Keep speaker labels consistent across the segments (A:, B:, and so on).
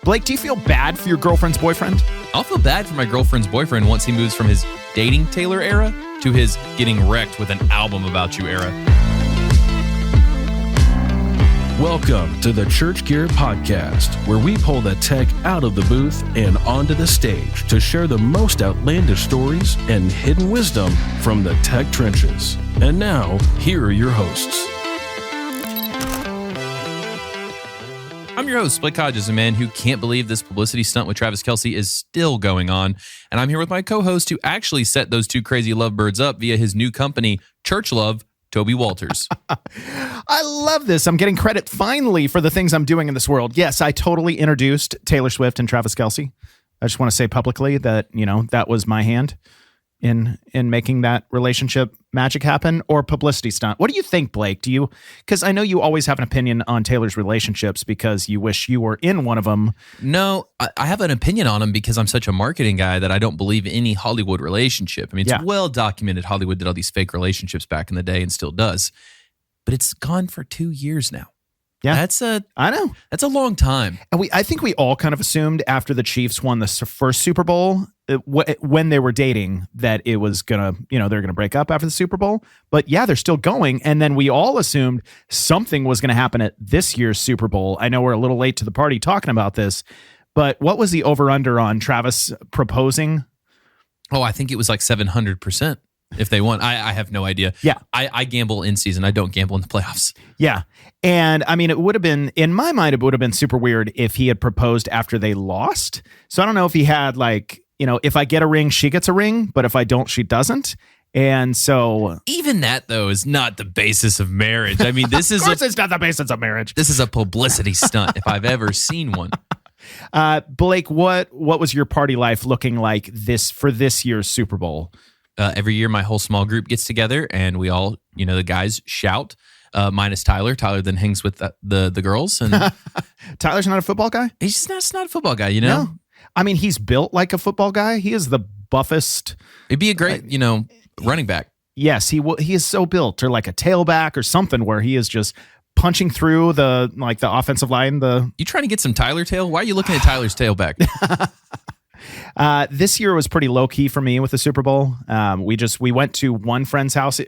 A: Blake, do you feel bad for your girlfriend's boyfriend?
B: I'll feel bad for my girlfriend's boyfriend once he moves from his dating Taylor era to his getting wrecked with an album about you era.
C: Welcome to the ChurchGear podcast, where we pull the tech out of the booth and onto the stage to share the most outlandish stories and hidden wisdom from the tech trenches. And now, here are your hosts.
B: I'm your host, Blake Hodges, a man who can't believe this publicity stunt with Travis Kelce is still going on. And I'm here with my co-host who actually set those two crazy lovebirds up via his new company, Church Love, Toby Walters.
A: I love this. I'm getting credit finally for the things I'm doing in this world. Yes, I totally introduced Taylor Swift and Travis Kelce. I just want to say publicly that, that was my hand in making that relationship magic happen, or publicity stunt. What do you think, Blake? Because I know you always have an opinion on Taylor's relationships because you wish you were in one of them.
B: No, I have an opinion on him because I'm such a marketing guy that I don't believe any Hollywood relationship. I mean, it's well documented Hollywood did all these fake relationships back in the day and still does. But it's gone for 2 years now.
A: Yeah, I know.
B: That's a long time.
A: And I think we all kind of assumed after the Chiefs won the first Super Bowl, when they were dating, that it was gonna, they're gonna break up after the Super Bowl. But yeah, they're still going. And then we all assumed something was gonna happen at this year's Super Bowl. I know we're a little late to the party talking about this, but what was the over/under on Travis proposing?
B: Oh, I think it was like 700%. If they won, I have no idea.
A: Yeah.
B: I gamble in season. I don't gamble in the playoffs.
A: Yeah. And I mean, it would have been, in my mind, it would have been super weird if he had proposed after they lost. So I don't know if he had if I get a ring, she gets a ring, but if I don't, she doesn't. And so
B: even that, though, is not the basis of marriage. I mean, this is
A: of course it's not the basis of marriage.
B: This is a publicity stunt if I've ever seen one.
A: Blake, what was your party life looking like for this year's Super Bowl?
B: Every year, my whole small group gets together and we all, the guys shout, minus Tyler. Tyler then hangs with the girls. And
A: Tyler's not a football guy?
B: He's just not a football guy,
A: No. I mean, he's built like a football guy. He is the buffest.
B: It'd be a great, running back.
A: Yes, he is so built, or like a tailback or something where he is just punching through the offensive line.
B: You trying to get some Tyler tail? Why are you looking at Tyler's tailback?
A: This year was pretty low key for me with the Super Bowl. We went to one friend's house,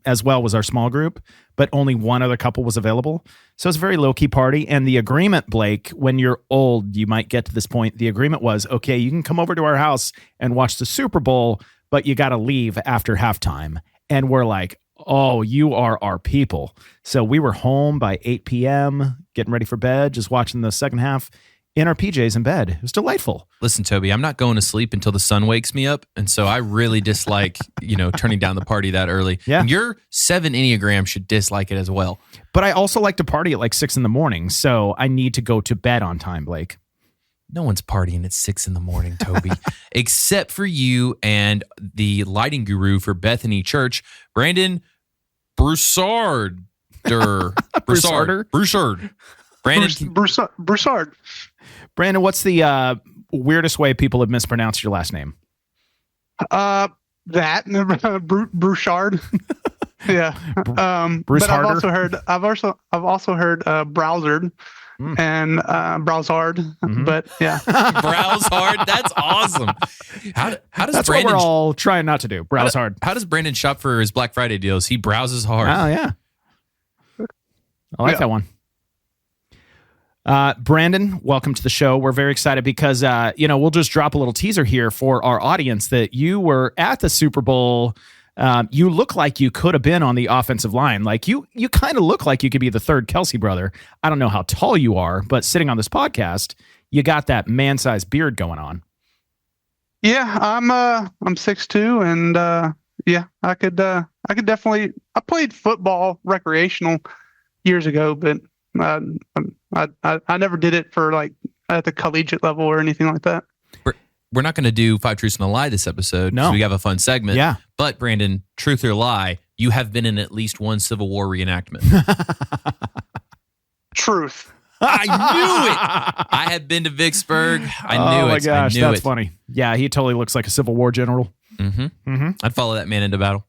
A: as well was our small group, but only one other couple was available. So it's a very low key party. And the agreement, Blake, when you're old, you might get to this point. The agreement was, okay, you can come over to our house and watch the Super Bowl, but you got to leave after halftime. And we're like, oh, you are our people. So we were home by 8 p.m., getting ready for bed, just watching the second half in our PJs in bed. It was delightful.
B: Listen, Toby, I'm not going to sleep until the sun wakes me up. And so I really dislike, turning down the party that early.
A: Yeah.
B: And your 7 Enneagram should dislike it as well.
A: But I also like to party at like 6 a.m. So I need to go to bed on time, Blake.
B: No one's partying at 6 a.m, Toby, except for you and the lighting guru for Bethany Church, Brandon Broussard.
A: Broussard.
B: Brandon
D: Broussard.
A: Brandon, what's the weirdest way people have mispronounced your last name?
D: Broussard. Yeah.
A: Bruce
D: but
A: Harder?
D: I've also heard Broussard and Broussard.
A: Mm-hmm.
D: But yeah.
B: Broussard. That's awesome. How does
A: That's
B: Brandon?
A: What we're all trying not to do. Browse hard.
B: How does Brandon shop for his Black Friday deals? He browses hard.
A: Oh yeah. I like that one. Brandon, welcome to the show. We're very excited because, we'll just drop a little teaser here for our audience that you were at the Super Bowl. You look like you could have been on the offensive line. Like you kind of look like you could be the third Kelce brother. I don't know how tall you are, but sitting on this podcast, you got that man-sized beard going on.
D: Yeah, I'm 6'2", and I could definitely. I played football recreational years ago, but I never did it for like at the collegiate level or anything like that.
B: We're not going to do 5 Truths and a Lie this episode.
A: No.
B: We have a fun segment.
A: Yeah.
B: But Brandon, truth or lie, you have been in at least one Civil War reenactment.
D: Truth.
B: I knew it. I had been to Vicksburg. I knew it.
A: Oh my gosh, that's
B: it.
A: funny. Yeah, he totally looks like a Civil War general.
B: Mm-hmm. I'd follow that man into battle.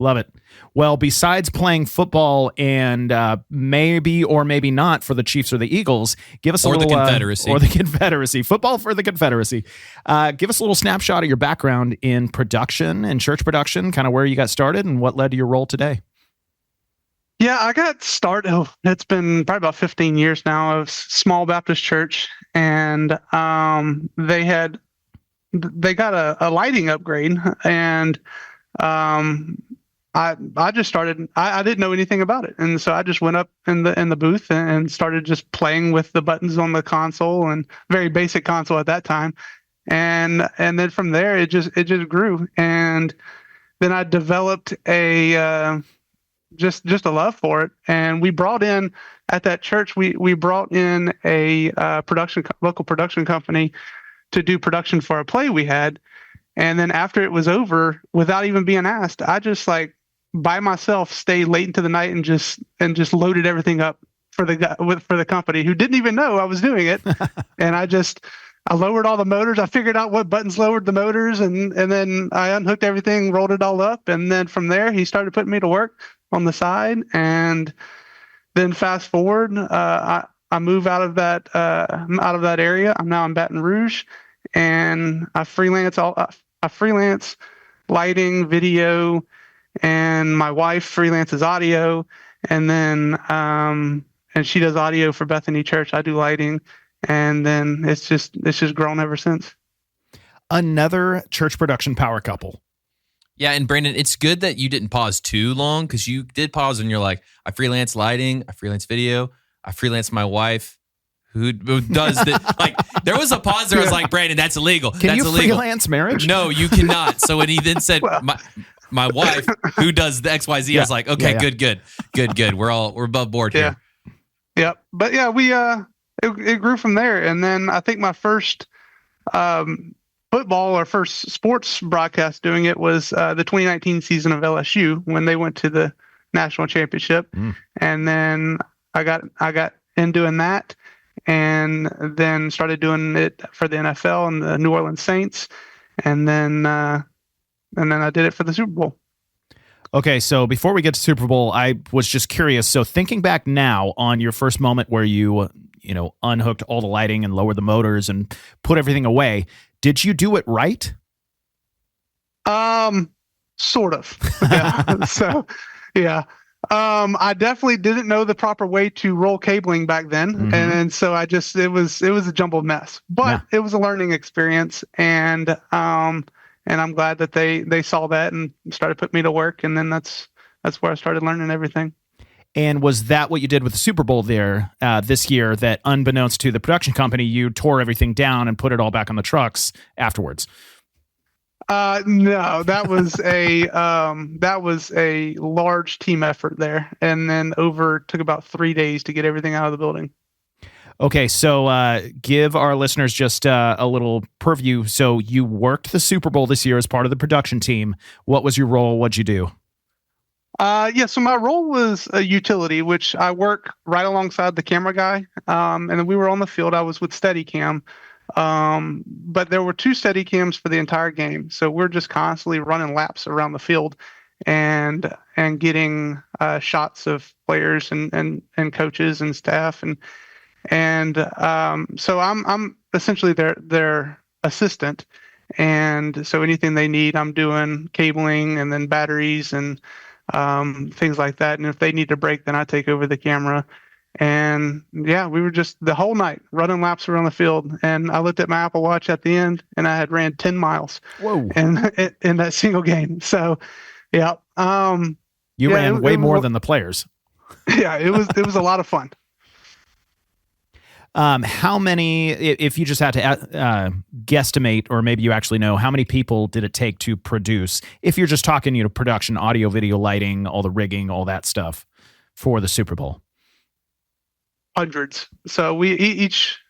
A: Love it. Well, besides playing football and maybe or maybe not for the Chiefs or the Eagles, give us a little...
B: the Confederacy.
A: Or the Confederacy. Football for the Confederacy. Give us a little snapshot of your background in production and church production, kind of where you got started and what led to your role today.
D: Yeah, I got started. It's been probably about 15 years now of small Baptist church, and they got a lighting upgrade, and I just started. I didn't know anything about it, and so I just went up in the booth and started just playing with the buttons on the console, and very basic console at that time, and then from there it just grew, and then I developed a just a love for it, and we brought in at that church we brought in a local production company to do production for a play we had. And then after it was over, without even being asked, I just by myself stayed late into the night and just loaded everything up for the company who didn't even know I was doing it. And I lowered all the motors. I figured out what buttons lowered the motors, and then I unhooked everything, rolled it all up, and then from there he started putting me to work on the side. And then fast forward, I move out of that area. I'm now in Baton Rouge, and I freelance lighting, video, and my wife freelances audio, and then and she does audio for Bethany Church. I do lighting, and then it's just grown ever since.
A: Another church production power couple.
B: Yeah, and Brandon, it's good that you didn't pause too long, because you did pause and you're like, I freelance lighting, I freelance video, I freelance my wife. Who does that? Like, there was a pause there. I was like, Brandon, that's illegal.
A: Can you
B: illegal.
A: Freelance marriage?
B: No, you cannot. So when he then said, my wife, who does the XYZ, I was like, okay, good. We're above board here.
D: Yeah. But yeah, it grew from there. And then I think my first football or first sports broadcast doing it was the 2019 season of LSU when they went to the national championship. And then I got in doing that, and then started doing it for the NFL and the New Orleans Saints, and then I did it for the Super Bowl.
A: Okay, so before we get to Super Bowl, I was just curious. So thinking back now on your first moment where you unhooked all the lighting and lowered the motors and put everything away, did you do it right?
D: Sort of. Yeah. So, yeah. I definitely didn't know the proper way to roll cabling back then. And so it was a jumbled mess, but it was a learning experience. And I'm glad that they saw that and started putting me to work. And then that's where I started learning everything.
A: And was that what you did with the Super Bowl there this year, that unbeknownst to the production company, you tore everything down and put it all back on the trucks afterwards?
D: No, that was a large team effort there, and then took about 3 days to get everything out of the building.
A: Okay, so give our listeners just a little purview. So you worked the Super Bowl this year as part of the production team. What was your role? What'd you do?
D: So my role was a utility, which I work right alongside the camera guy. And then we were on the field. I was with Steadicam. But there were 2 Steadicams for the entire game. So we're just constantly running laps around the field and getting shots of players and coaches and staff. So I'm essentially their assistant. And so anything they need, I'm doing cabling and then batteries and things like that. And if they need a break, then I take over the camera. And yeah, we were just the whole night running laps around the field. And I looked at my Apple Watch at the end, and I had ran 10 miles.
A: Whoa!
D: In that single game. So, yeah.
A: You ran way more than the players.
D: Yeah, it was a lot of fun.
A: How many, if you just had to guesstimate, or maybe you actually know, how many people did it take to produce? If you're just talking, production, audio, video, lighting, all the rigging, all that stuff for the Super Bowl.
D: Hundreds. So we each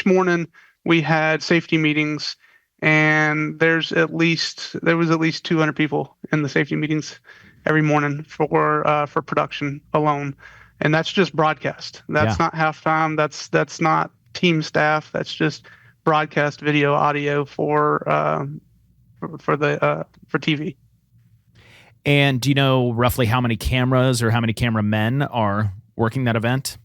D: morning we had safety meetings, and there was at least 200 people in the safety meetings every morning for production alone. And that's just broadcast. That's not halftime. That's not team staff. That's just broadcast video, audio for TV.
A: And do you know roughly how many cameras or how many cameramen are working that event?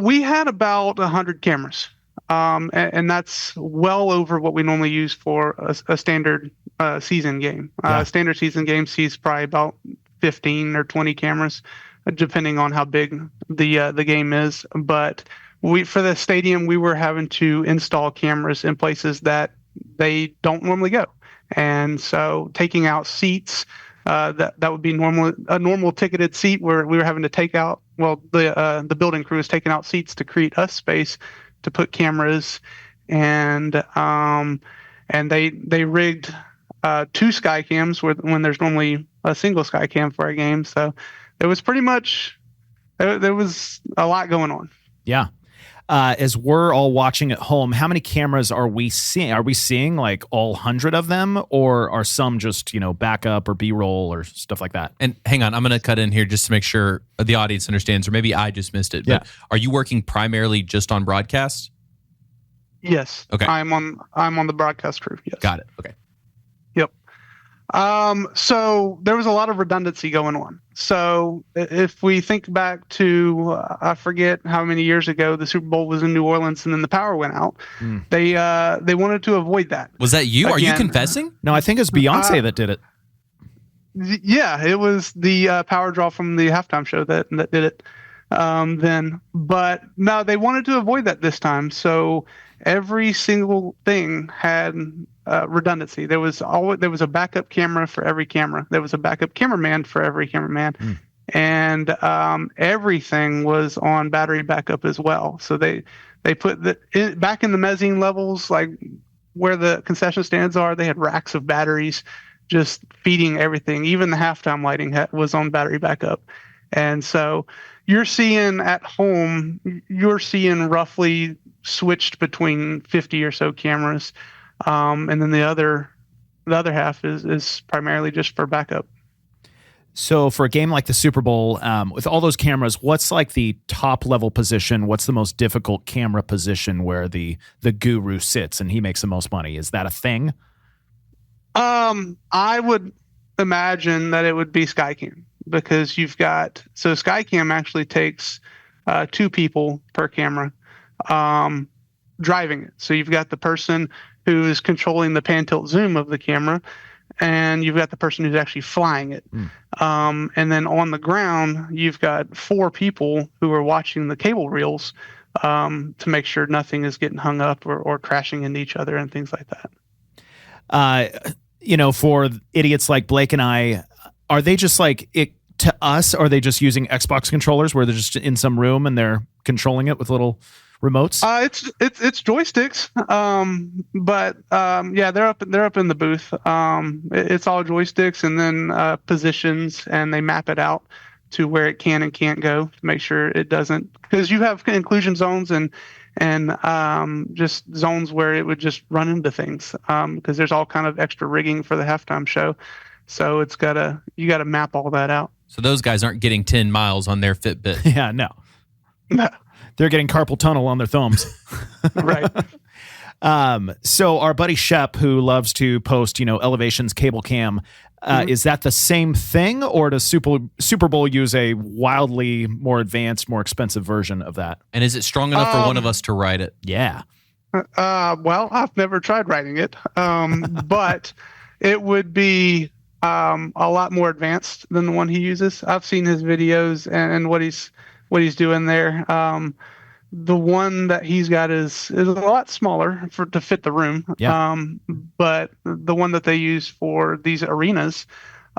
D: We had about 100 cameras, and that's well over what we normally use for a standard season game. Standard season game sees probably about 15 or 20 cameras, depending on how big the game is. But for the stadium, we were having to install cameras in places that they don't normally go, and so taking out seats. That would be a normal ticketed seat where we were having to take out. Well, the building crew was taking out seats to create us space to put cameras, and they rigged 2 sky cams when there's normally a single sky cam for a game. So it was pretty much there was a lot going on.
A: Yeah. As we're all watching at home, how many cameras are we seeing? Are we seeing like all 100 of them, or are some just, backup or B-roll or stuff like that?
B: And hang on, I'm going to cut in here just to make sure the audience understands, or maybe I just missed it. But are you working primarily just on broadcast?
D: Yes.
B: Okay.
D: I'm on the broadcast crew. Yes.
B: Got it. Okay.
D: Yep. So there was a lot of redundancy going on. So if we think back to, I forget how many years ago, the Super Bowl was in New Orleans and then the power went out. They wanted to avoid that.
B: Was that you? Are you confessing?
A: No, I think it's Beyonce that did it.
D: Yeah, it was the power draw from the halftime show that did it then. But no, they wanted to avoid that this time. So every single thing had redundancy. There was a backup camera for every camera. There was a backup cameraman for every cameraman, and everything was on battery backup as well. So they put back in the mezzanine levels, like where the concession stands are. They had racks of batteries just feeding everything. Even the halftime lighting was on battery backup, and so you're seeing at home, roughly switched between 50 or so cameras. And then the other half is primarily just for backup.
A: So for a game like the Super Bowl, with all those cameras, what's like the top level position? What's the most difficult camera position where the guru sits and he makes the most money? Is that a thing?
D: I would imagine that it would be Skycam, because Skycam actually takes 2 people per camera driving it. So you've got the person who is controlling the pan, tilt, zoom of the camera, and you've got the person who's actually flying it. And then on the ground, you've got 4 people who are watching the cable reels to make sure nothing is getting hung up or crashing into each other and things like that.
A: For idiots like Blake and I, are they just like it to us? Are they just using Xbox controllers where they're just in some room and they're controlling it with little remotes?
D: It's joysticks, but they're up in the booth. It's all joysticks and then positions, and they map it out to where it can and can't go to make sure it doesn't, because you have inclusion zones and just zones where it would just run into things, because there's all kind of extra rigging for the halftime show, so you gotta map all that out.
B: So those guys aren't getting 10 miles on their Fitbit.
A: Yeah, no. They're getting carpal tunnel on their thumbs.
D: Right.
A: So our buddy Shep, who loves to post, Elevation's cable cam, is that the same thing, or does Super Bowl use a wildly more advanced, more expensive version of that?
B: And is it strong enough for one of us to ride it?
A: Yeah.
D: Well, I've never tried writing it, but it would be a lot more advanced than the one he uses. I've seen his videos and what he's doing there. The one that he's got is a lot smaller to fit the room.
A: Yeah.
D: But the one that they use for these arenas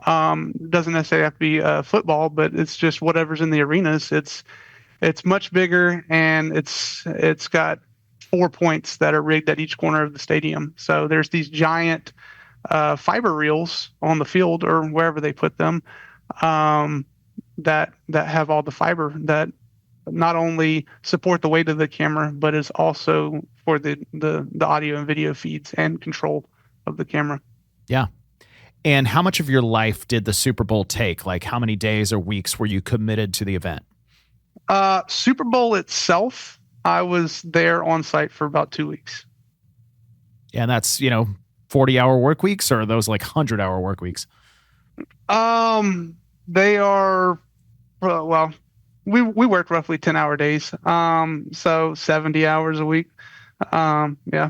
D: doesn't necessarily have to be football, but it's just whatever's in the arenas. It's much bigger, and it's got 4 points that are rigged at each corner of the stadium. So there's these giant fiber reels on the field or wherever they put them that have all the fiber that not only support the weight of the camera, but is also for the audio and video feeds and control of the camera.
A: Yeah. And how much of your life did the Super Bowl take? Like, how many days or weeks were you committed to the event?
D: Super Bowl itself, I was there on site for about 2 weeks.
A: And that's, 40-hour work weeks, or are those like 100-hour work weeks?
D: They are, well, we work roughly 10-hour days. So 70 hours a week. Yeah.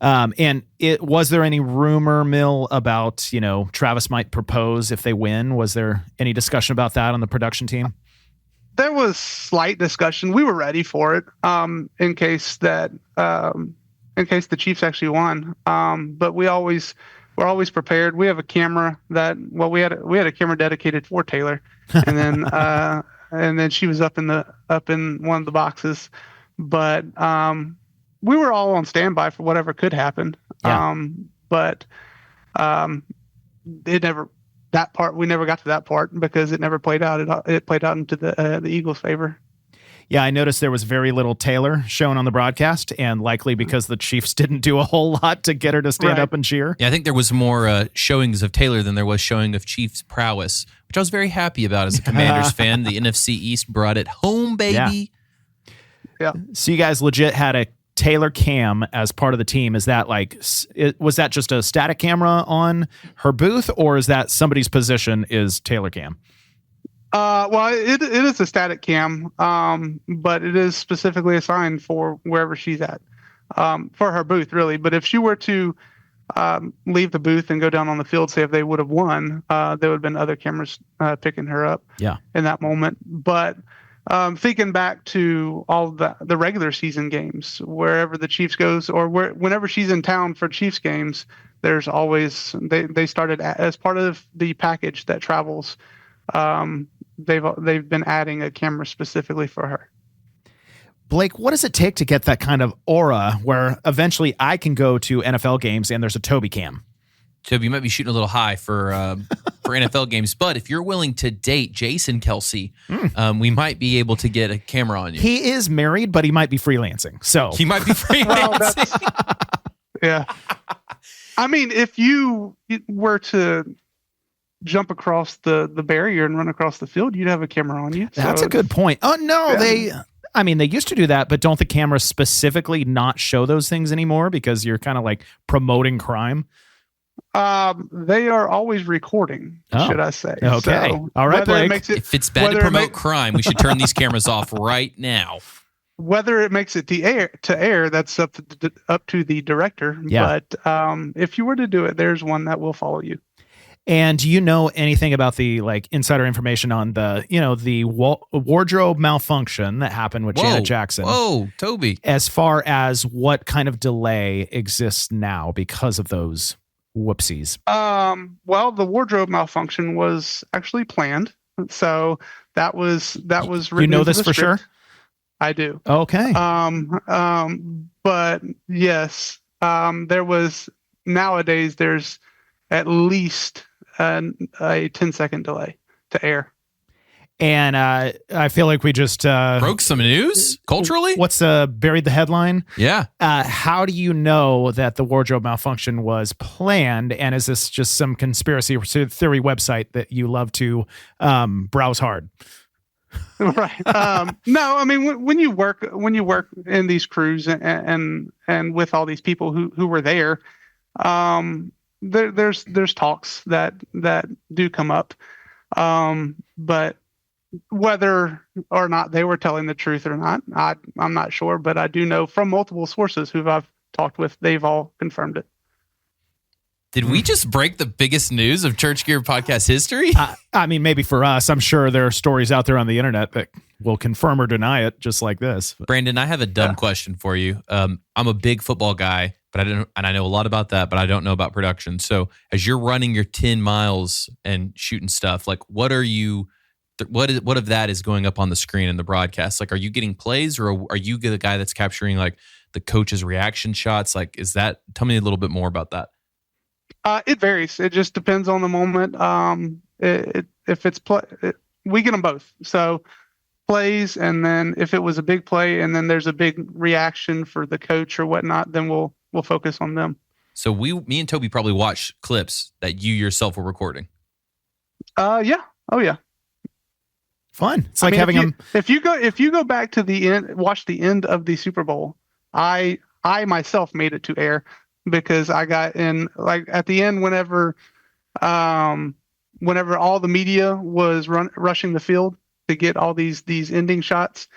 A: And was there any rumor mill about, Travis might propose if they win? Was there any discussion about that on the production team?
D: There was slight discussion. We were ready for it, in case the Chiefs actually won. But we're always prepared. We have a camera we had a camera dedicated for Taylor, and then she was up in one of the boxes. But we were all on standby for whatever could happen.
A: Yeah.
D: But we never got to that part because it never played out. It played out into the Eagles' favor.
A: Yeah, I noticed there was very little Taylor shown on the broadcast, and likely because the Chiefs didn't do a whole lot to get her to stand up and cheer.
B: Yeah, I think there was more showings of Taylor than there was showing of Chiefs prowess, which I was very happy about as a Commanders fan. The NFC East brought it home, baby.
D: Yeah.
A: So you guys legit had a Taylor cam as part of the team. Is that was that just a static camera on her booth, or is that somebody's position is Taylor cam?
D: Well, it is a static cam, but it is specifically assigned for wherever she's at, for her booth, really. But if she were to leave the booth and go down on the field, say if they would have won, there would have been other cameras picking her up in that moment. But thinking back to all the regular season games, wherever the Chiefs goes, or whenever she's in town for Chiefs games, there's always they started as part of the package that travels. They've been adding a camera specifically for her.
A: Blake, what does it take to get that kind of aura where eventually I can go to NFL games and there's a Toby cam?
B: Toby, you might be shooting a little high for NFL games, but if you're willing to date Jason Kelsey, we might be able to get a camera on you.
A: He is married, but he might be freelancing. So
B: he might be freelancing.
D: Yeah. I mean, if you were to jump across the barrier and run across the field, you'd have a camera on you.
A: That's a good point. Oh, no,
D: yeah.
A: they used to do that, but don't the cameras specifically not show those things anymore because you're kind of like promoting crime?
D: They are always recording, should I say.
A: Okay.
D: So
A: all right, Blake.
B: If it's bad to promote crime, we should turn these cameras off right now.
D: Whether it makes it to air, that's up to the director.
A: Yeah.
D: But if you were to do it, there's one that will follow you.
A: And do you know anything about the insider information on the wardrobe malfunction that happened with Janet Jackson?
B: Whoa, Toby.
A: As far as what kind of delay exists now because of those whoopsies?
D: Well, the wardrobe malfunction was actually planned, so that was written.
A: You know this for sure?
D: I do.
A: Okay.
D: But yes, nowadays there's at least a 10-second delay to air.
A: And I feel like we just
B: broke some news culturally.
A: What's buried the headline?
B: Yeah.
A: How do you know that the wardrobe malfunction was planned? And is this just some conspiracy theory website that you love to browse hard?
D: Right. No, I mean when you work in these crews and with all these people who were there, there's talks that do come up, but whether or not they were telling the truth or not, I'm not sure. But I do know from multiple sources who I've talked with, they've all confirmed it.
B: Did we just break the biggest news of ChurchGear podcast history?
A: I mean, maybe for us. I'm sure there are stories out there on the internet that will confirm or deny it, just like this.
B: Brandon, I have a dumb question for you. I'm a big football guy, but I know a lot about that, but I don't know about production. So as you're running your 10 miles and shooting stuff, what of that is going up on the screen in the broadcast? Are you getting plays, or are you the guy that's capturing the coach's reaction shots? Tell me a little bit more about that.
D: It varies. It just depends on the moment. If it's we get them both. So plays, and then if it was a big play, and then there's a big reaction for the coach or whatnot, then we'll focus on them.
B: So me and Toby probably watched clips that you yourself were recording.
D: Yeah. Oh yeah.
A: Fun. It's having them.
D: If you go back to the end, watch the end of the Super Bowl. I myself made it to air because I got in at the end whenever whenever all the media was rushing the field to get all these ending shots,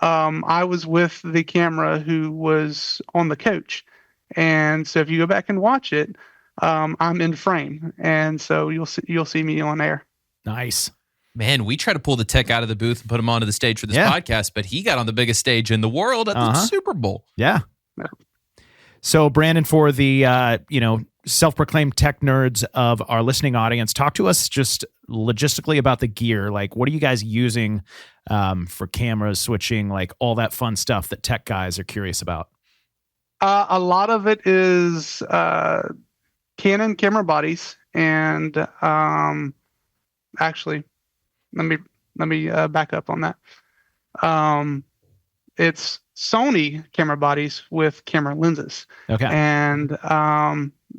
D: I was with the camera who was on the coach. And so if you go back and watch it, I'm in frame. And so you'll see me on air.
A: Nice.
B: Man, we try to pull the tech out of the booth and put him onto the stage for this podcast, but he got on the biggest stage in the world at the Super Bowl.
A: Yeah. So, Brandon, for the self-proclaimed tech nerds of our listening audience, talk to us just logistically about the gear. Like, what are you guys using for cameras, switching, like all that fun stuff that tech guys are curious about?
D: A lot of it is Canon camera bodies, and actually, let me back up on that. It's Sony camera bodies with camera lenses.
A: Okay.
D: And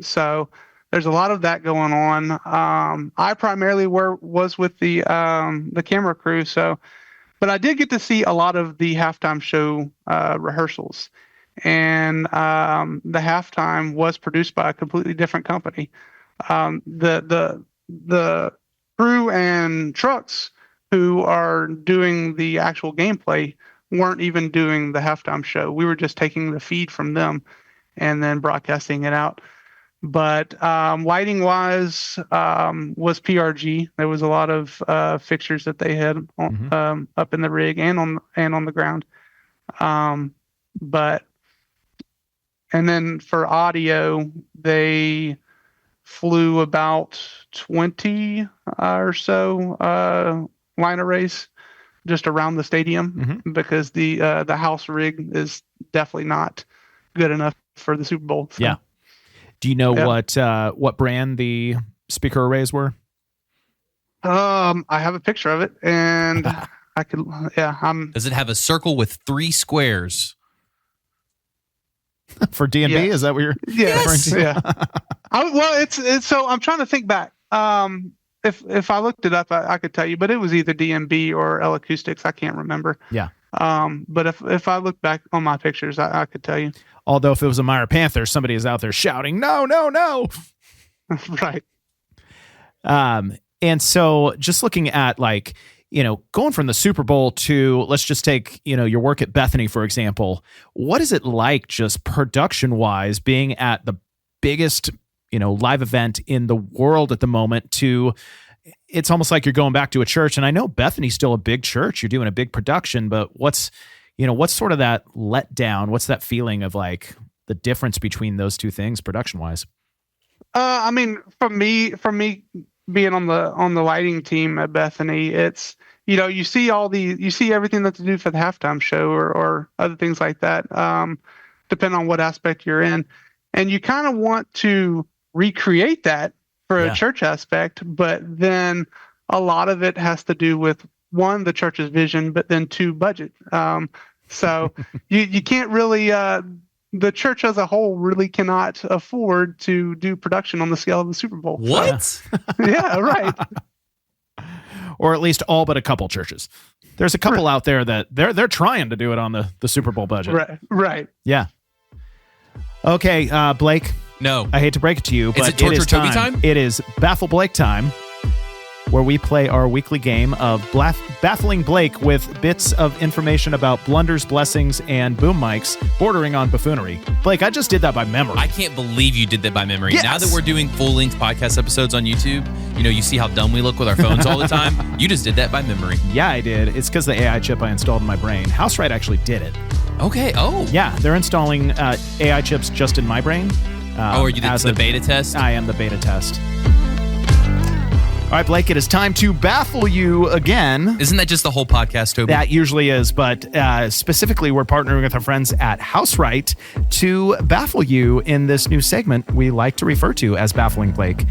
D: so there's a lot of that going on. I primarily was with the camera crew, but I did get to see a lot of the halftime show rehearsals. And the halftime was produced by a completely different company. The crew and trucks who are doing the actual gameplay weren't even doing the halftime show. We were just taking the feed from them and then broadcasting it out. But lighting wise was PRG. There was a lot of fixtures that they had up in the rig and on the ground. And then for audio, they flew about 20 or so line arrays just around the stadium because the house rig is definitely not good enough for the Super Bowl. So.
A: Yeah. Do you know what brand the speaker arrays were?
D: I have a picture of it, and I could. Yeah.
B: Does it have a circle with 3 squares?
A: For D&B, is that what you're referring to?
D: Yeah. It's so I'm trying to think back. If I looked it up, I could tell you, but it was either D&B or L Acoustics. I can't remember.
A: Yeah.
D: But if I look back on my pictures, I could tell you.
A: Although if it was a Meyer Panther, somebody is out there shouting, no, no, no.
D: Right.
A: And so just looking at going from the Super Bowl to, let's just take, your work at Bethany, for example. What is it like just production wise being at the biggest, live event in the world at the moment to, it's almost like you're going back to a church. And I know Bethany's still a big church. You're doing a big production, but what's sort of that letdown? What's that feeling of like the difference between those two things production wise?
D: I mean, for me being on the lighting team at Bethany, it's, you see everything that to do for the halftime show or other things like that, depending on what aspect you're in. And you kind of want to recreate that for a church aspect, but then a lot of it has to do with 1, the church's vision, but then 2, budget. So you can't really, the church as a whole really cannot afford to do production on the scale of the Super Bowl.
B: What?
D: Yeah, right.
A: Or at least all but a couple churches. There's a couple out there that they're trying to do it on the Super Bowl budget.
D: Right.
A: Yeah. Okay, Blake.
B: No.
A: I hate to break it to you, but
B: is it Torture Toby time?
A: It is Baffle Blake time, where we play our weekly game of Baffling Blake with bits of information about blunders, blessings, and boom mics bordering on buffoonery. Blake, I just did that by memory.
B: I can't believe you did that by memory.
A: Yes.
B: Now that we're doing full-length podcast episodes on YouTube, you see how dumb we look with our phones all the time? You just did that by memory.
A: Yeah, I did. It's because the AI chip I installed in my brain. HouseRight actually did it.
B: Okay. Oh.
A: Yeah, they're installing AI chips just in my brain.
B: Are you the beta test?
A: I am the beta test. All right, Blake, it is time to baffle you again.
B: Isn't that just the whole podcast, Toby?
A: That usually is, but specifically, we're partnering with our friends at HouseRight to baffle you in this new segment we like to refer to as Baffling Blake.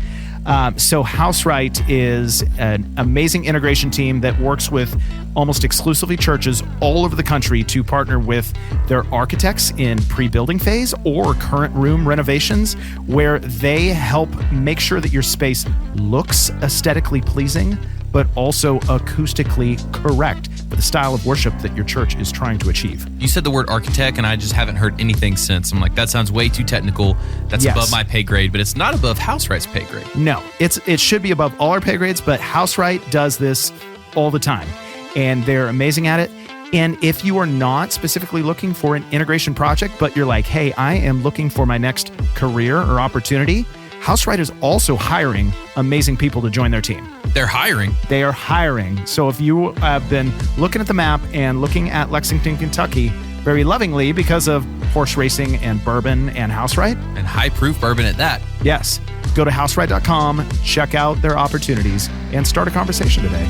A: So HouseRight is an amazing integration team that works with almost exclusively churches all over the country to partner with their architects in pre-building phase or current room renovations, where they help make sure that your space looks aesthetically pleasing, but also acoustically correct. with the style of worship that your church is trying to achieve.
B: You said the word architect, and I just haven't heard anything since. I'm like, that sounds way too technical. That's
A: Yes.
B: above my pay grade, but it's not above HouseRight's pay grade.
A: No, it should be above all our pay grades, but HouseRight does this all the time, and they're amazing at it. And if you are not specifically looking for an integration project, but you're like, hey, I am looking for my next career or opportunity, HouseRight is also hiring amazing people to join their team.
B: They're hiring.
A: They are hiring. So if you have been looking at the map and looking at Lexington, Kentucky, very lovingly because of horse racing and bourbon and HouseRight,
B: And high-proof bourbon at that.
A: yes, go to houseright.com, check out their opportunities, and start a conversation today.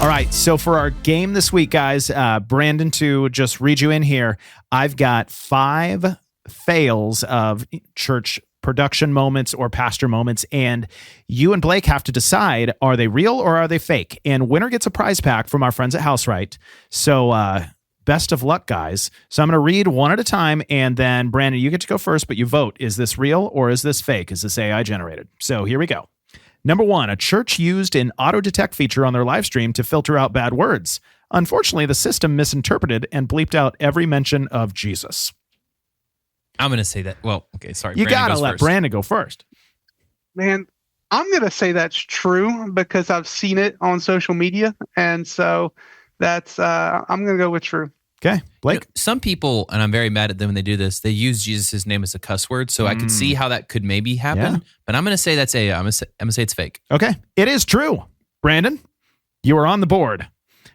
A: All right, so for our game this week, guys, Brandon, to just read you in here, I've got 5 fails of church production moments or pastor moments, and you and Blake have to decide, are they real or are they fake? And winner gets a prize pack from our friends at HouseRight. So best of luck, guys. So I'm going to read one at a time, and then Brandon, you get to go first, but you vote. Is this real or is this fake? Is this AI generated? So here we go. Number 1, a church used an auto-detect feature on their live stream to filter out bad words. Unfortunately, the system misinterpreted and bleeped out every mention of Jesus.
B: I'm going to say that. Well, okay, sorry.
A: You
B: Brandon
A: got to
B: goes
A: let
B: first.
A: Brandon go first.
D: Man, I'm going to say that's true because I've seen it on social media. And so that's, I'm going to go with true.
A: Okay, Blake?
B: You know, some people, and I'm very mad at them when they do this, they use Jesus' name as a cuss word. So I could see how that could maybe happen.
A: Yeah.
B: But I'm going to say that's AI. I'm going to say it's fake.
A: Okay, it is true. Brandon, you are on the board.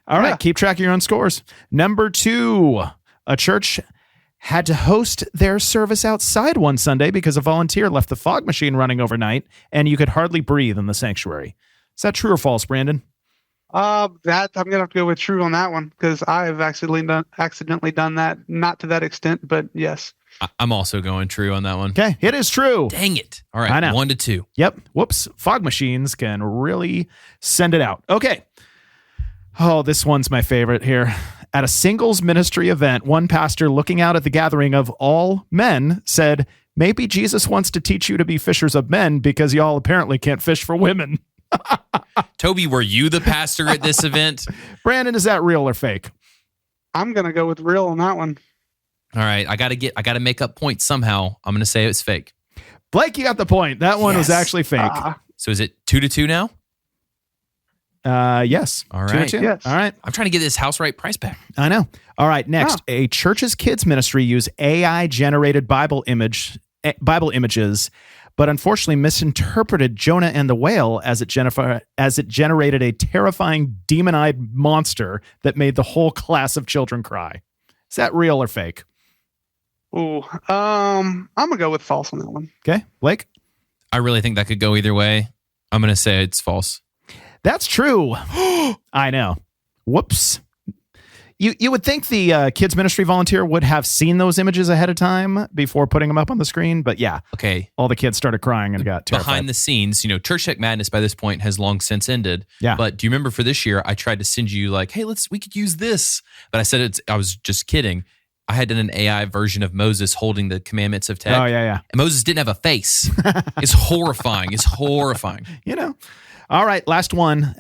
A: All right, keep track of your own scores. Number 2, a church had to host their service outside one Sunday because a volunteer left the fog machine running overnight and you could hardly breathe in the sanctuary. Is that true or false, Brandon?
D: That I'm gonna have to go with true on that one because I have accidentally done that, not to that extent, but yes.
B: I'm also going true on that one.
A: Okay, it is true.
B: Dang it. All
A: I
B: right,
A: know.
B: 1-2.
A: Yep. Whoops. Fog machines can really send it out. Okay. Oh, this one's my favorite here. At a singles ministry event, one pastor looking out at the gathering of all men said, maybe Jesus wants to teach you to be fishers of men because y'all apparently can't fish for women.
B: Toby, were you the pastor at this event?
A: Brandon, is that real or fake?
D: I'm gonna go with real on that one.
B: All right, I got to make up points somehow. I'm going to say it's fake.
A: Blake, you got the point. That one was
B: Yes.
A: actually fake.
B: So is it 2-2 now?
A: Yes.
B: All
A: 2-2.
B: right.
D: Yes.
A: All right.
B: I'm trying to get this HouseRight price pack.
A: I know. All right. Next, a church's kids ministry used AI-generated Bible images, but unfortunately misinterpreted Jonah and the whale as it generated a terrifying demon-eyed monster that made the whole class of children cry. Is that real or fake?
D: Ooh, I'm gonna go with false on that one.
A: Okay, Blake?
B: I really think that could go either way. I'm going to say it's false.
A: That's true. I know. Whoops. You would think the kids ministry volunteer would have seen those images ahead of time before putting them up on the screen, but yeah.
B: Okay.
A: All the kids started crying and got terrified.
B: Behind the scenes, Church Tech Madness by this point has long since ended.
A: Yeah.
B: But do you remember for this year, I tried to send you like, hey, we could use this. But I said I was just kidding. I had done an AI version of Moses holding the commandments of tech.
A: Oh, yeah.
B: And Moses didn't have a face. It's horrifying. It's horrifying.
A: All right, last one.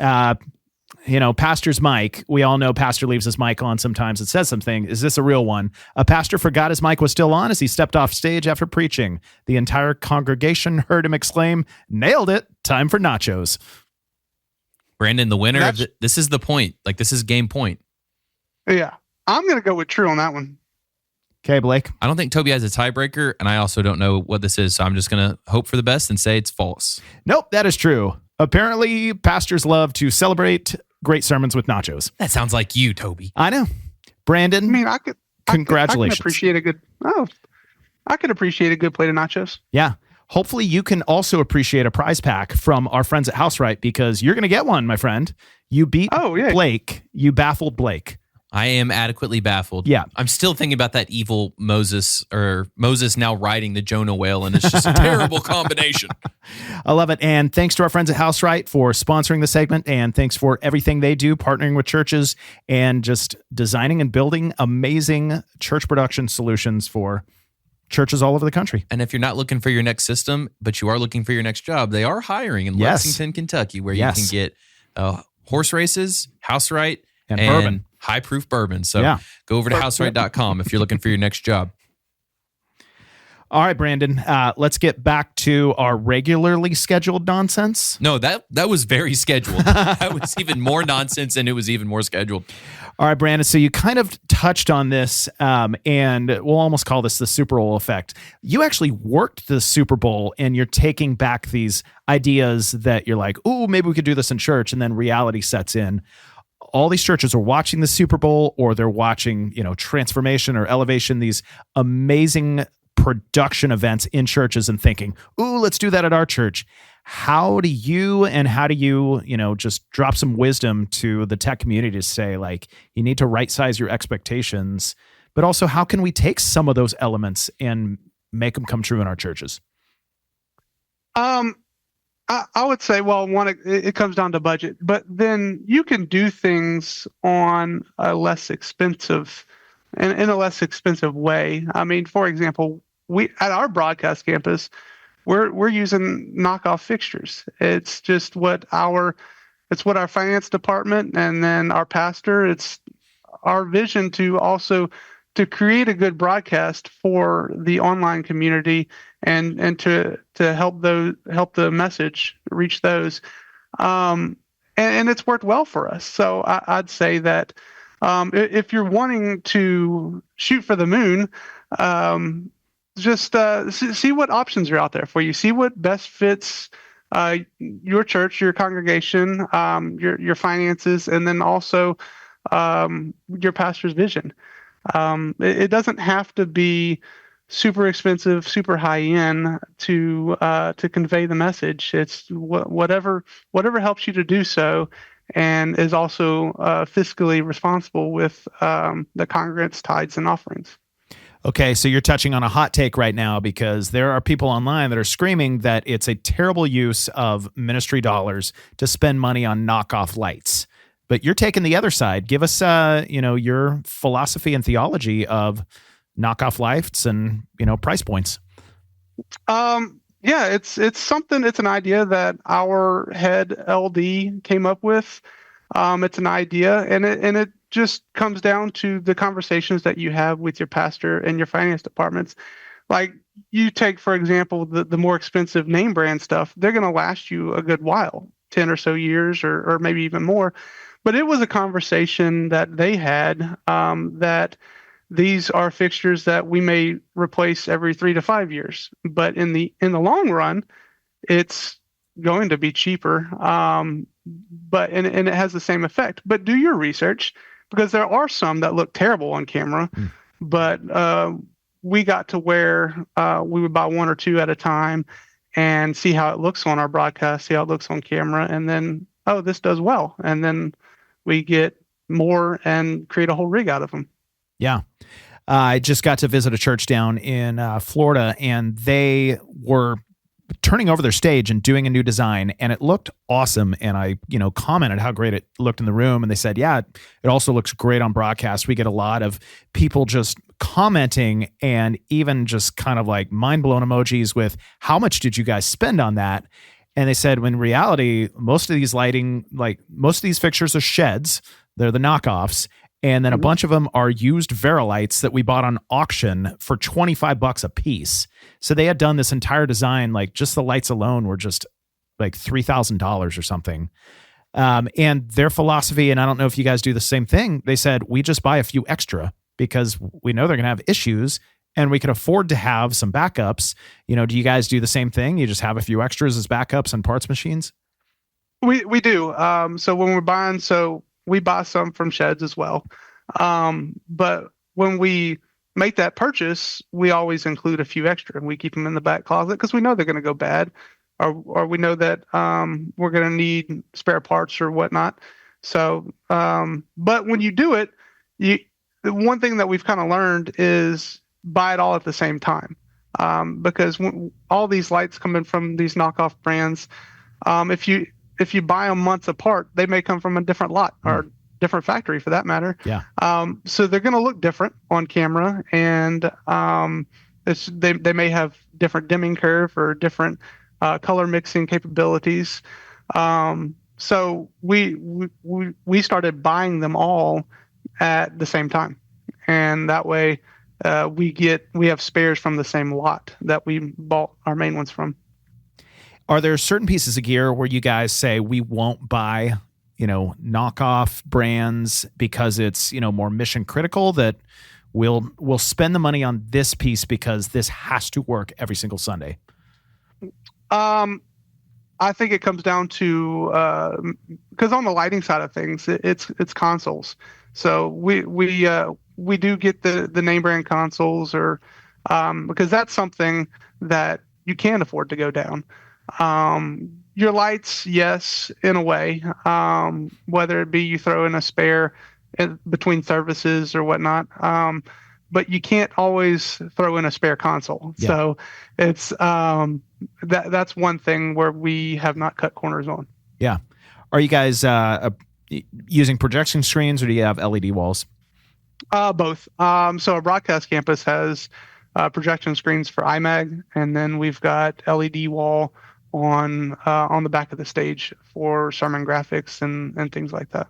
A: Pastor's mic. We all know pastor leaves his mic on sometimes. It says something. Is this a real one? A pastor forgot his mic was still on as he stepped off stage after preaching. The entire congregation heard him exclaim, "Nailed it. Time for nachos."
B: Brandon, the winner of this is the point. Like, this is game point.
D: Yeah, I'm gonna go with true on that one.
A: Okay, Blake.
B: I don't think Toby has a tiebreaker, and I also don't know what this is, so I'm just going to hope for the best and say it's false.
A: Nope, that is true. Apparently, pastors love to celebrate great sermons with nachos.
B: That sounds like you, Toby.
A: I know. Brandon,
D: I mean,
A: congratulations.
D: I can appreciate a good plate of nachos.
A: Yeah. Hopefully you can also appreciate a prize pack from our friends at HouseRight because you're going to get one, my friend. You beat Blake. You baffled Blake.
B: I am adequately baffled.
A: Yeah.
B: I'm still thinking about that evil Moses now riding the Jonah whale, and it's just a terrible combination.
A: I love it. And thanks to our friends at HouseRight for sponsoring the segment, and thanks for everything they do, partnering with churches and just designing and building amazing church production solutions for churches all over the country.
B: And if you're not looking for your next system, but you are looking for your next job, they are hiring in Lexington, Kentucky, where you can get horse races, HouseRight,
A: And bourbon.
B: high proof bourbon. So
A: Yeah.
B: go over to houseright.com if you're looking for your next job.
A: All right, Brandon, let's get back to our regularly scheduled nonsense.
B: No, that was very scheduled. That was even more nonsense, and it was even more scheduled.
A: All right, Brandon. So you kind of touched on this, and we'll almost call this the Super Bowl effect. You actually worked the Super Bowl, and you're taking back these ideas that you're like, "Ooh, maybe we could do this in church," and then reality sets in. All these churches are watching the Super Bowl, or they're watching, Transformation or Elevation, these amazing production events in churches, and thinking, "Ooh, let's do that at our church." How do you just drop some wisdom to the tech community to say, like, you need to right size your expectations, but also how can we take some of those elements and make them come true in our churches?
D: I would say, well, it comes down to budget, but then you can do things on a less expensive, in a less expensive way. I mean, for example, we at our broadcast campus, we're using knockoff fixtures. It's just what our finance department and then our pastor. It's our vision to create a good broadcast for the online community and to help the message reach those. And it's worked well for us. So I'd say that if you're wanting to shoot for the moon, just see what options are out there for you. See what best fits your church, your congregation, your finances, and then also your pastor's vision. It doesn't have to be super expensive, super high end to convey the message. It's whatever helps you to do so, and is also fiscally responsible with the congregants' tithes and offerings.
A: Okay, so you're touching on a hot take right now, because there are people online that are screaming that it's a terrible use of ministry dollars to spend money on knockoff lights. But you're taking the other side. Give us, your philosophy and theology of knockoff lights and, price points.
D: Yeah, it's something. It's an idea that our head LD came up with. It's an idea, and it just comes down to the conversations that you have with your pastor and your finance departments. Like, you take, for example, the more expensive name brand stuff. They're going to last you a good while, 10 or so years, or maybe even more. But it was a conversation that they had, that these are fixtures that we may replace every 3 to 5 years. But in the long run, it's going to be cheaper. But it has the same effect. But do your research, because there are some that look terrible on camera. But we got to where we would buy one or two at a time and see how it looks on our broadcast, see how it looks on camera, and then, oh, this does well. And then we get more and create a whole rig out of them.
A: Yeah. I just got to visit a church down in Florida, and they were turning over their stage and doing a new design, and it looked awesome. And I, commented how great it looked in the room, and they said, yeah, it also looks great on broadcast. We get a lot of people just commenting and even just kind of like mind blown emojis with how much did you guys spend on that? And they said, when in reality, most of these fixtures are sheds. They're the knockoffs. And then a bunch of them are used Verilights that we bought on auction for $25 a piece. So they had done this entire design, like just the lights alone were just like $3,000 or something. And their philosophy, and I don't know if you guys do the same thing, they said, we just buy a few extra because we know they're going to have issues and we can afford to have some backups. Do you guys do the same thing? You just have a few extras as backups and parts machines?
D: We do. So when we're buying, we buy some from sheds as well. But when we make that purchase, we always include a few extra, and we keep them in the back closet because we know they're going to go bad, or we know that we're going to need spare parts or whatnot. So, but when you do it, the one thing that we've kind of learned is buy it all at the same time, because all these lights coming from these knockoff brands, if you buy them months apart, they may come from a different lot or different factory for that matter.
A: Yeah.
D: So they're going to look different on camera, and they may have different dimming curve or different color mixing capabilities. So we started buying them all at the same time, and that way we have spares from the same lot that we bought our main ones from.
A: Are there certain pieces of gear where you guys say we won't buy, knockoff brands because it's, more mission critical, that we'll spend the money on this piece because this has to work every single Sunday?
D: I think it comes down to because on the lighting side of things, it's consoles. So we do get the name brand consoles, or because that's something that you can afford to go down. Your lights, yes, in a way, whether it be you throw in a spare between services or whatnot. But you can't always throw in a spare console. Yeah. So it's that's one thing where we have not cut corners on.
A: Yeah. Are you guys using projection screens, or do you have LED walls?
D: Both. So our broadcast campus has projection screens for iMag, and then we've got LED wall on the back of the stage for sermon graphics and things like that.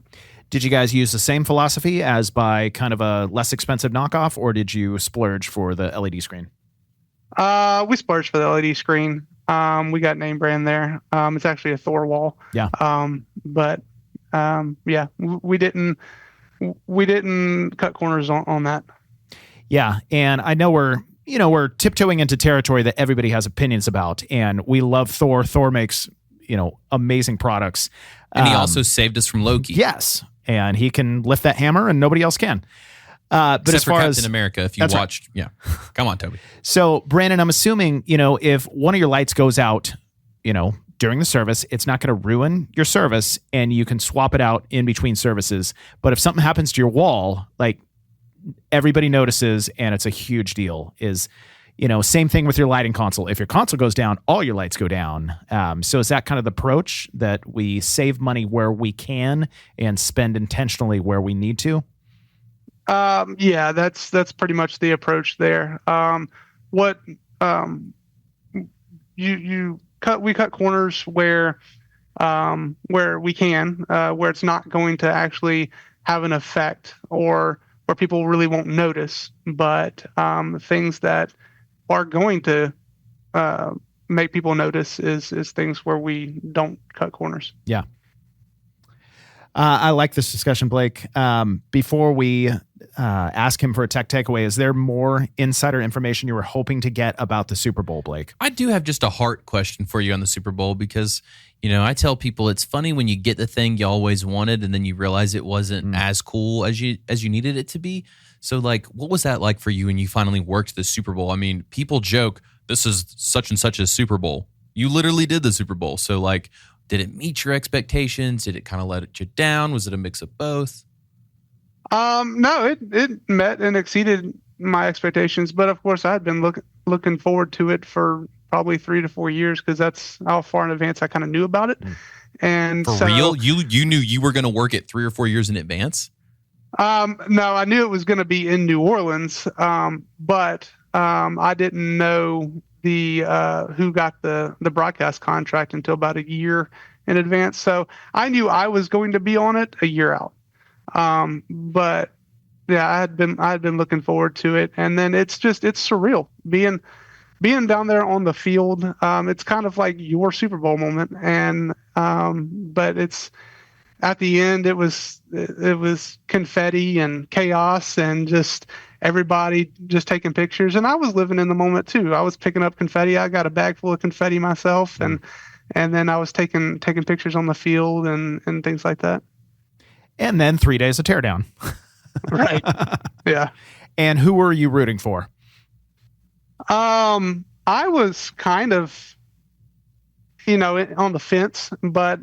A: Did you guys use the same philosophy as by kind of a less expensive knockoff, or did you splurge for the LED screen?
D: We splurged for the LED screen. We got name brand there. It's actually a Thor wall.
A: Yeah.
D: Yeah, we didn't cut corners on that.
A: Yeah, and I know we're tiptoeing into territory that everybody has opinions about, and we love Thor. Thor makes amazing products,
B: and he also saved us from Loki.
A: Yes. And he can lift that hammer, and nobody else can. But
B: except
A: as far
B: for
A: as
B: Captain America, if you watched, right. Yeah, come on, Toby.
A: So, Brandon, I'm assuming if one of your lights goes out, during the service, it's not going to ruin your service, and you can swap it out in between services. But if something happens to your wall, like everybody notices, and it's a huge deal. Same thing with your lighting console. If your console goes down, all your lights go down. So is that kind of the approach, that we save money where we can and spend intentionally where we need to?
D: Yeah, that's pretty much the approach there. We cut corners where we can, where it's not going to actually have an effect, or where people really won't notice, but things that are going to make people notice is things where we don't cut corners.
A: Yeah. I like this discussion, Blake. Before we ask him for a tech takeaway, is there more insider information you were hoping to get about the Super Bowl, Blake?
B: I do have just a heart question for you on the Super Bowl, because I tell people it's funny when you get the thing you always wanted and then you realize it wasn't as cool as you needed it to be. So, what was that like for you when you finally worked the Super Bowl? I mean, people joke, this is such and such a Super Bowl. You literally did the Super Bowl. So, did it meet your expectations? Did it kind of let you down? Was it a mix of both?
D: No, it met and exceeded my expectations. But, of course, I had been looking forward to it for probably 3 to 4 years, because that's how far in advance I kind of knew about it. And
B: for real? You knew you were going to work it 3 or 4 years in advance?
D: No, I knew it was going to be in New Orleans, but I didn't know who got the broadcast contract until about a year in advance. So I knew I was going to be on it a year out. But yeah, I had been looking forward to it, and then it's surreal being down there on the field. It's kind of like your Super Bowl moment, and but it's. At the end, it was confetti and chaos, and just everybody just taking pictures. And I was living in the moment too. I was picking up confetti. I got a bag full of confetti myself, and then I was taking pictures on the field and things like that.
A: And then 3 days of teardown.
D: Right. Yeah.
A: And who were you rooting for?
D: I was kind of, on the fence, but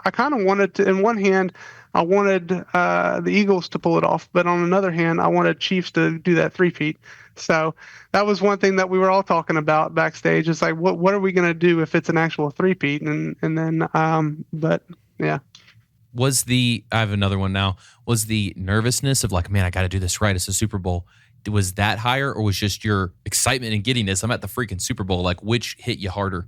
D: I kind of wanted to. In one hand, I wanted the Eagles to pull it off, but on another hand, I wanted Chiefs to do that 3-peat. So that was one thing that we were all talking about backstage. It's like, what are we going to do if it's an actual 3-peat? And then, but yeah.
B: I have another one now. Was the nervousness of man, I got to do this right. It's a Super Bowl. Was that higher, or was just your excitement and giddiness? I'm at the freaking Super Bowl. Which hit you harder?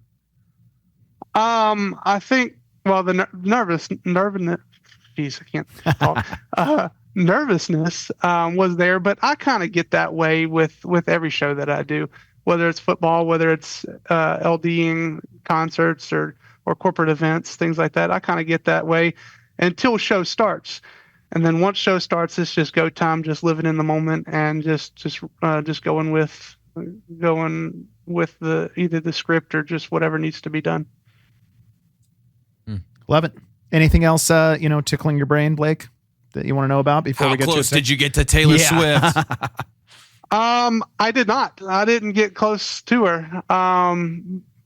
D: I think well, the geez, I can't talk. Nervousness was there, but I kind of get that way with every show that I do, whether it's football, whether it's LDing concerts or corporate events, things like that. I kind of get that way until show starts. And then once show starts, it's just go time, just living in the moment and just going with either the script or just whatever needs to be done.
A: Love it. Anything else, tickling your brain, Blake, that you want to know about before we get to
B: How close did you get to Taylor Swift?
D: I did not. I didn't get close to her.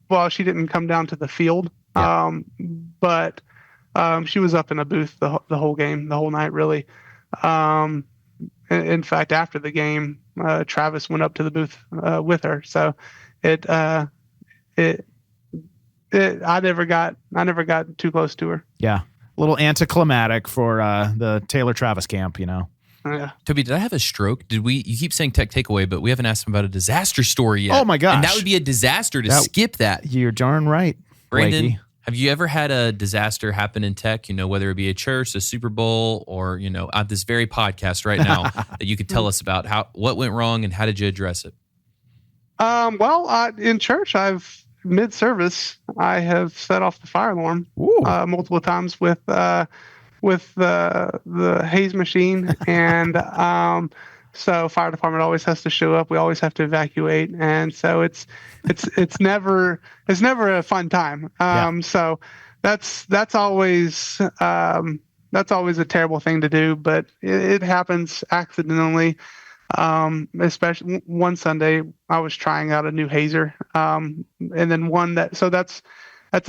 D: Well, she didn't come down to the field. Yeah. But she was up in a booth the whole game, the whole night, really. In fact, after the game, Travis went up to the booth with her. So I never got too close to her.
A: Yeah. A little anticlimactic for the Taylor Travis camp,
D: Yeah.
B: Toby, did I have a stroke? You keep saying tech takeaway, but we haven't asked him about a disaster story yet.
A: Oh my gosh.
B: And that would be a disaster to skip that.
A: You're darn right,
B: Brandon,
A: Blakey.
B: have you ever had a disaster happen in tech, whether it be a church, a Super Bowl, or, at this very podcast right now that you could tell us about what went wrong and how did you address it?
D: Well, in church, mid-service, I have set off the fire alarm multiple times with the haze machine, and so fire department always has to show up. We always have to evacuate, and so it's never a fun time. So that's always a terrible thing to do, but it happens accidentally. Especially one Sunday, I was trying out a new hazer, and then that's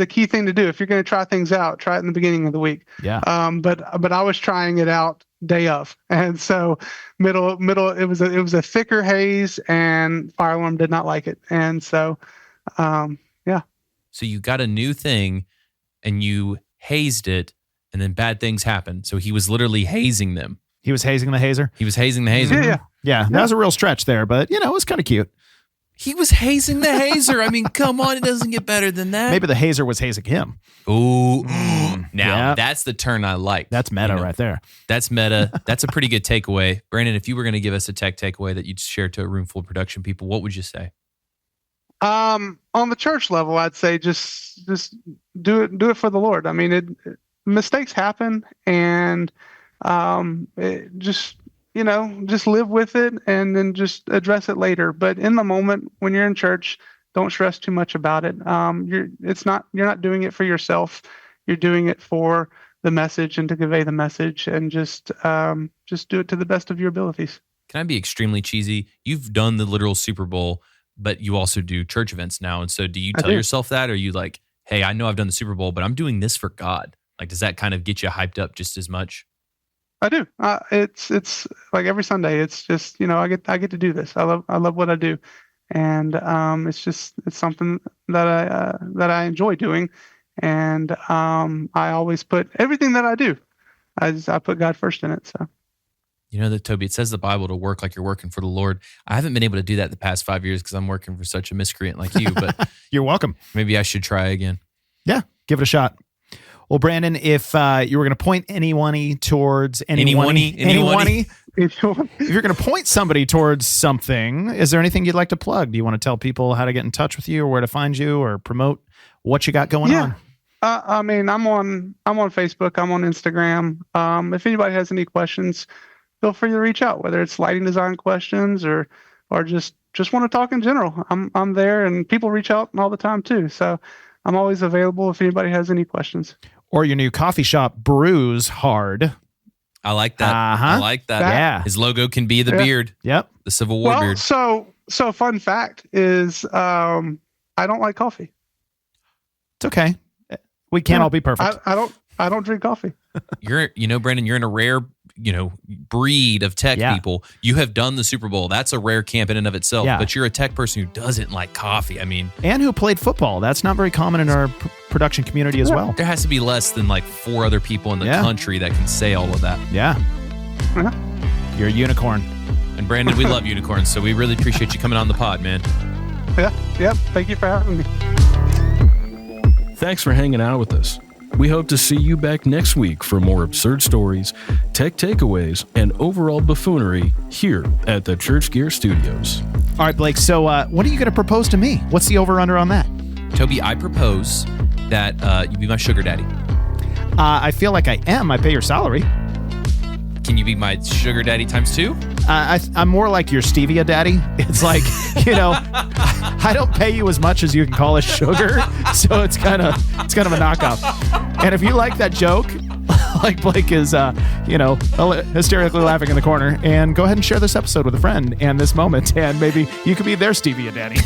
D: a key thing to do. If you're going to try things out, try it in the beginning of the week.
A: Yeah.
D: But I was trying it out day of, and so middle it was a thicker haze, and fire alarm did not like it, and so yeah.
B: So you got a new thing, and you hazed it, and then bad things happened. So he was literally hazing them.
A: He was hazing the hazer?
B: He was hazing the hazer?
A: Yeah, that was a real stretch there, but, it was kind of cute.
B: He was hazing the hazer. I mean, come on, it doesn't get better than that.
A: Maybe the hazer was hazing him.
B: Ooh. Now, that's the turn I like.
A: That's meta right there.
B: That's meta. That's a pretty good takeaway. Brandon, if you were going to give us a tech takeaway that you'd share to a room full of production people, what would you say?
D: On the church level, I'd say just do it for the Lord. I mean, mistakes happen, and just live with it and then just address it later. But in the moment when you're in church, don't stress too much about it. You're not doing it for yourself. You're doing it for the message and to convey the message, and just do it to the best of your abilities.
B: Can I be extremely cheesy? You've done the literal Super Bowl, but you also do church events now. And so do you tell yourself that? Or are you like, hey, I know I've done the Super Bowl, but I'm doing this for God? Like, does that kind of get you hyped up just as much?
D: I do. It's like every Sunday. It's just I get to do this. I love what I do, and it's something that I enjoy doing, and I always put everything that I do. I put God first in it. So.
B: That, Toby, it says the Bible to work like you're working for the Lord. I haven't been able to do that the past 5 years because I'm working for such a miscreant like you. But
A: you're welcome.
B: Maybe I should try again.
A: Yeah, give it a shot. Well, Brandon, if you were going to point anyone towards if you're going to point somebody towards something, is there anything you'd like to plug? Do you want to tell people how to get in touch with you or where to find you or promote what you got going on?
D: I mean, I'm on Facebook. I'm on Instagram. If anybody has any questions, feel free to reach out, whether it's lighting design questions or just want to talk in general. I'm there, and people reach out all the time too. So I'm always available if anybody has any questions.
A: Or your new coffee shop, Broussard.
B: I like that. I like that.
A: Yeah.
B: His logo can be the beard.
A: Yep.
B: The Civil War beard.
D: So fun fact is I don't like coffee.
A: It's okay. We can't all be perfect.
D: I don't drink coffee.
B: Brandon, you're in a rare, breed of tech people. You have done the Super Bowl. That's a rare camp in and of itself.
A: Yeah.
B: But you're a tech person who doesn't like coffee. I mean,
A: and who played football. That's not very common in our production community as well.
B: There has to be less than like 4 other people in the country that can say all of that.
A: Yeah. You're a unicorn.
B: And Brandon, we love unicorns, so we really appreciate you coming on the pod, man.
D: Yeah. Thank you for having me.
C: Thanks for hanging out with us. We hope to see you back next week for more absurd stories, tech takeaways, and overall buffoonery here at the ChurchGear Studios.
A: All right, Blake. So what are you going to propose to me? What's the over-under on that?
B: Toby, I propose that you be my sugar daddy.
A: I feel like I am. I pay your salary.
B: Can you be my sugar daddy times 2?
A: I'm more like your stevia daddy. It's like, I don't pay you as much as you can call us sugar, so it's kind of a knockoff. And if you like that joke, like Blake is, hysterically laughing in the corner, and go ahead and share this episode with a friend and this moment, and maybe you could be their stevia daddy.